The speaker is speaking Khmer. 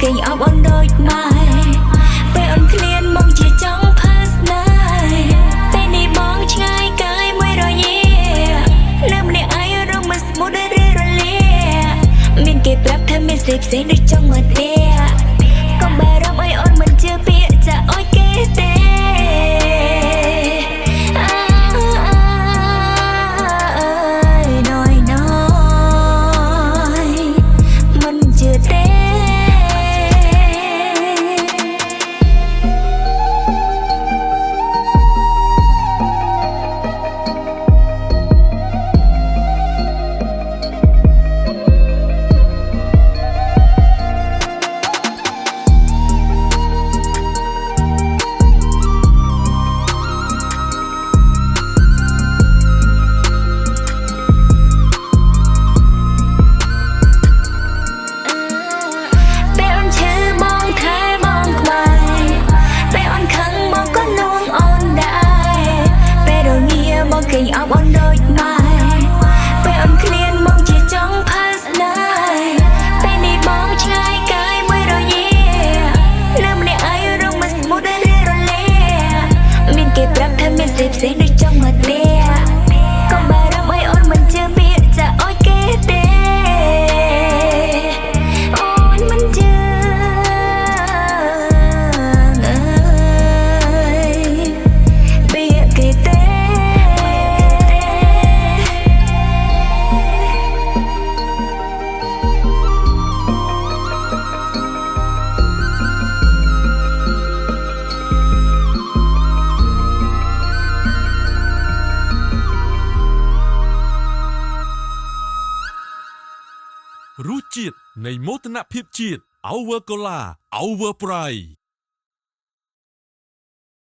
គេងអបអនដូចខ្មែរពេលអូនឃ្លានមកជាចង់ផាសណាយពេលនេះបងឆ្ងាយកាយមួយរយៈនៅម្នាក់ឯងរំមិនស្មូតឬរលាមានគេប្រាប់ថាមានស្រីផ្សេងដូចចង់មកទេកុំបារម្ភឲ្យអូនមិនជឿពាក្យចាអោយគេទេគេងអបអនដូចខ្មែរពេលអូនឃ្លានមកជាចង់ផាសណាយពេលនេះបងឆ្ងាយកាយមួយរយៈនៅម្នាក់ឯងរំមិនស្មូតឬរលាមានគេប្រាប់ថាមានស្រីផ្សេងដូចចង់មកទេកុំបារម្ភឲ្យអូនមិនជឿពាក្យចាអោយគេទេអូនមិនជឿពាក្យគេទេរសជាតិនៃមោទនភាពជាតិ Our Cola Our Pride